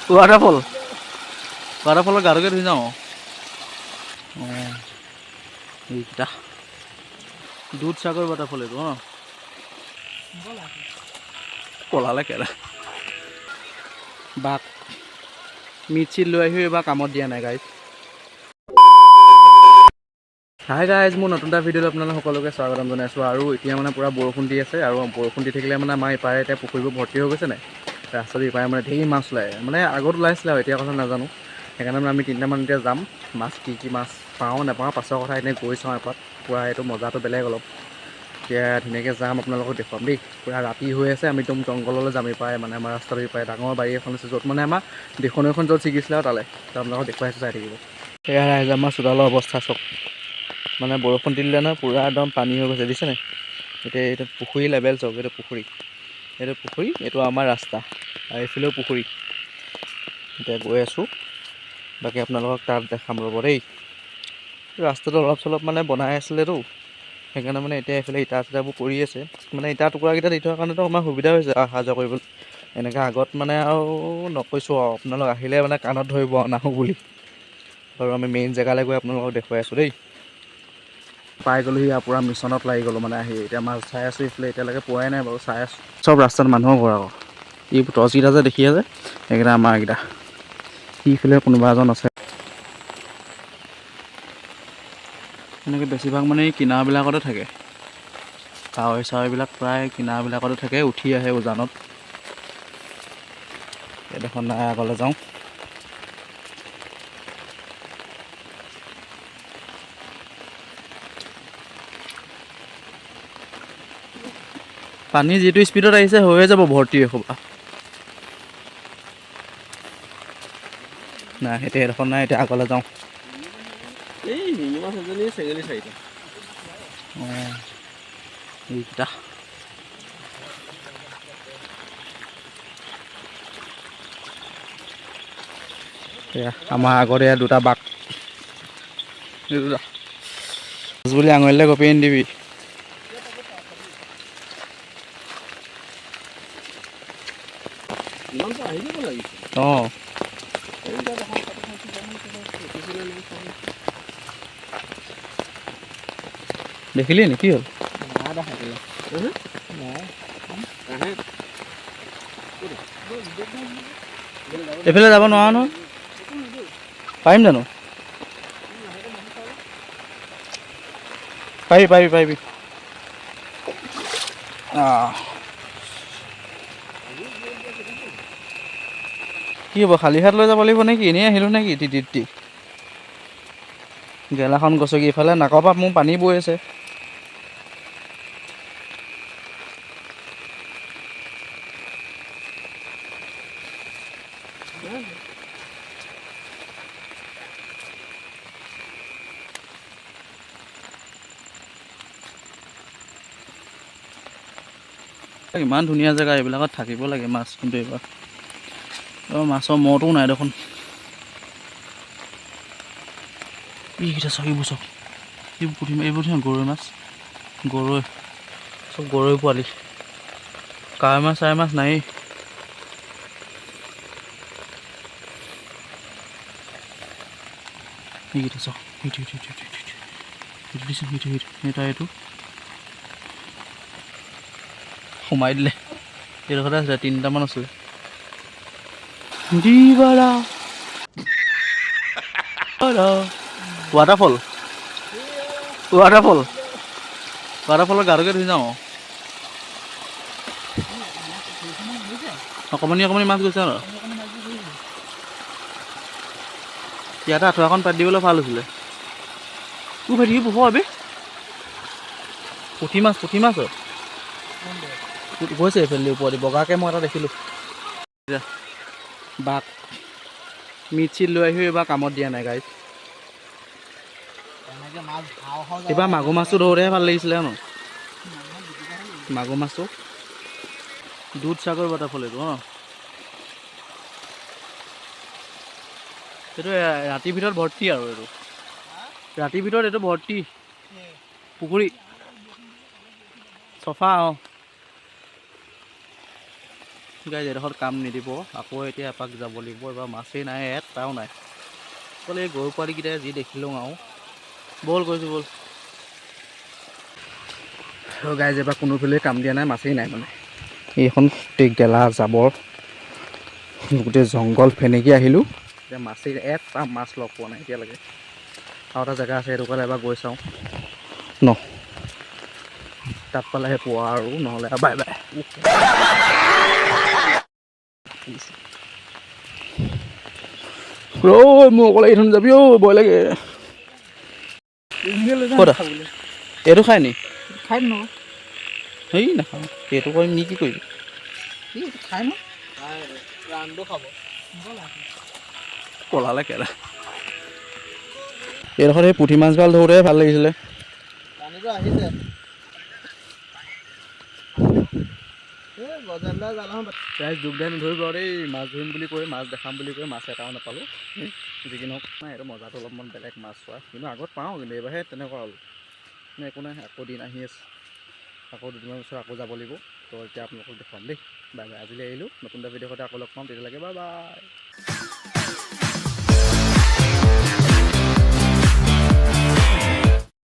waterfall ৱাটাৰফলৰ গাটোকে ধুই যাওঁ অঁ এইকেইটা দুধসাগৰ ৱাটাৰফল এইটো অঁ পলালে কেলা বাক মিট চিট লৈ আহি এইবাৰ কামত দিয়া নাই গাইজ হাই গাইজ মোৰ নতুন এটা ভিডিঅ'ত আপোনালোক সকলোকে স্বাগতম জনাইছোঁ আৰু এতিয়া মানে পূৰা বৰষুণ দি আছে আৰু বৰষুণ দি থাকিলে মানে আমাৰ ইপাৰে এতিয়া পুখুৰীবোৰ ভৰ্তি হৈ গৈছে নাই ৰাস্তাটো ইপাৰে মানে ঢেৰ মাছ ওলায় মানে আগত ওলাইছিলে আৰু এতিয়া কথা নাজানো সেইকাৰণে মানে আমি তিনিটামান এতিয়া যাম মাছ কি মাছ পাওঁ নাপাওঁ পাছৰ কথা এনেই গৈ চাওঁ এপাত পূৰা এইটো মজাটো বেলেগ অলপ এতিয়া ধুনীয়াকৈ যাম আপোনালোকক দেখুৱাম দেই পূৰা ৰাতি হৈ আছে আমি একদম জংঘললৈ যাম পায় মানে আমাৰ ৰাস্তাটো পায় ডাঙৰ বাৰী এখন আছে য'ত মানে আমাৰ দেখোন য'ত ছিগিছিলে আৰু তালৈ আপোনালোকক দেখুৱাইছোঁ চাই থাকিব এয়া ৰাইজ আমাৰ চোতালৰ অৱস্থা চব মানে বৰষুণ দিলে নহয় পূৰা একদম পানী হৈ গৈছে দিছে নাই এতিয়া এইটো পুখুৰী লেভেল চাওক এইটো পুখুৰী এইটো আমাৰ ৰাস্তা আৰু এইফালেও পুখুৰী এতিয়া গৈ আছোঁ বাকী আপোনালোকক তাত দেখাম ৰ'ব দেই ৰাস্তাটো অলপ চলপ মানে বনাই আছিলেতো সেইকাৰণে মানে এতিয়া এইফালে ইটা চিটাবোৰ কৰি আছে মানে ইটা টুকুৰাকেইটা দি থোৱাৰ কাৰণেতো আমাৰ সুবিধা হৈছে অহা যোৱা কৰিবলৈ এনেকৈ আগত মানে আৰু নকৈছোঁ আৰু আপোনালোক আহিলে মানে কাণত ধৰিব নাহোঁ বুলি আৰু আমি মেইন জেগালৈ গৈ আপোনালোকক দেখুৱাই আছোঁ দেই পাই গ'লোহি আৰু পূৰা মিছনত লাগি গ'লোঁ মানে আহি এতিয়া মাছ চাই আছোঁ এইফালে এতিয়ালৈকে পোৱাই নাই বাৰু চাই আছোঁ চব ৰাস্তাত মানুহৰ ঘৰ আকৌ ই টৰ্চকেইটা যে দেখি আছে সেইকেইটা আমাৰ এইকেইটা সিফালে কোনোবা এজন আছে এনেকৈ বেছিভাগ মানে এই কিনাৰবিলাকতে থাকে কাৱৈ চাৱৈবিলাক প্ৰায় কিনাৰবিলাকতে থাকে উঠি আহে উজানত এডোখৰ নাই আগলৈ যাওঁ পানী যিটো স্পীডত আহিছে হৈয়ে যাব ভৰ্তি এসোপা নাই এতিয়া এডোখৰ নাই এতিয়া আগলৈ যাওঁ এই শিঙি মাছ এজনী চেঙেলী চাৰিটা অঁ এইকেইটা এয়া আমাৰ আগতে ইয়াত দুটা বাঘ মাছ বুলি আঙুলিলে কপি নিদিবি ইমানটো আহি যাব লাগিছে অঁ দেখিলি নি কি হ'ল এইফালে যাব নোৱাৰা নহয় পাৰিম জানো পাৰিবি কি হ'ব খালী হাত লৈ যাব লাগিব নেকি এনেই আহিলোঁ নেকি তি গেলাখন গছকি ইফালে নাকৰ পৰা মোৰ পানী বৈ আছে ইমান ধুনীয়া জেগা এইবিলাকত থাকিব লাগে মাছ কিন্তু এইবাৰ মাছৰ মহটোও নাই দেখোন এইকেইটা চাওক এইবোৰ চাওক এইবোৰ গৰৈ মাছ চব গৰৈ পোৱালি কাৱৈ মাছ চাই মাছ নায়েই এইকেইটা চাওক এইটো সোমাই দিলে এইডোখৰতে আছিলে তিনিটামান আছিলে ৱাটাৰফলৰ গাটোকে ধুই যাওঁ অকণমানি মাছ গৈছে আৰু ইয়াতে আঁঠুৱাখন পাতি দিবলৈ ভাল হৈছিলে ভাইটি পোহৰ পুঠি মাছ গৈছে এইফালে ওপৰত বগাকৈ মই এটা দেখিলোঁ বাক মিট চিট লৈ আহি এইবাৰ কামত দিয়া নাই গাইজ এইবাৰ মাগুৰ মাছটো ধৰোঁতেহে ভাল লাগিছিলে ন মাগুৰ মাছটো দুধসাগৰ ৱাটাৰফল এইটো অঁ এইটো ৰাতিৰ ভিতৰত ভৰ্তি আৰু ৰাতিৰ ভিতৰত এইটো ভৰ্তি পুখুৰী চফা অঁ গাইজ এডোখৰত কাম নিদিব আকৌ এতিয়া এপাক যাব লাগিব এবাৰ মাছেই নাই এটাও নাই অকল এই গৰু পোৱালিকেইটাই যি দেখিলোঁ আৰু ব'ল গৈছোঁ ব'ল গাইজ এবাৰ কোনোফালে কাম দিয়া নাই মাছেই নাই মানে এইখন গোটেই গেলা জাবৰ গোটেই জংঘল ফেনেকি আহিলোঁ এতিয়া মাছেই এটা মাছ লগ পোৱা নাই এতিয়ালৈকে আৰু এটা জেগা আছে সেইটো কাৰণে এবাৰ গৈ চাওঁ ন তাত পালেহে পোৱা আৰু নহ'লে বাই বাই মোৰ অকলে এইখন যাবি অ' ভয় লাগে এইটো খাই নি খাই ন হেই নাখাওঁ এইটো কৰিম নি কি কৰিবি খাই ন ৰানটো খাব পলালে কেলা এইডোখৰত সেই পুঠি মাছগাল ধৰোঁতে ভাল লাগিছিলে পানীটো আহিছে গজালদা জালখন প্ৰায় যোগদান নধৰিব আৰু দেই মাছ ধৰিম বুলি কৈ মাছ দেখাম বুলি কৈ মাছ এটাও নাপালোঁ যি কি নহওক নাই এইটো মজাটো অলপমান বেলেগ মাছ চোৱা কিন্তু আগত পাওঁ কিন্তু এইবাৰহে তেনেকুৱা হ'ল একো নাই আকৌ দিন আহি আছে আকৌ দুদিনমান পিছত আকৌ যাব লাগিব তো এতিয়া আপোনালোকক দেখুৱাম দেই বাই বাই আজিলৈ আহিলোঁ নতুন এটা ভিডিঅ' সৈতে আকৌ লগ পাম তেতিয়ালৈকে বাই বাই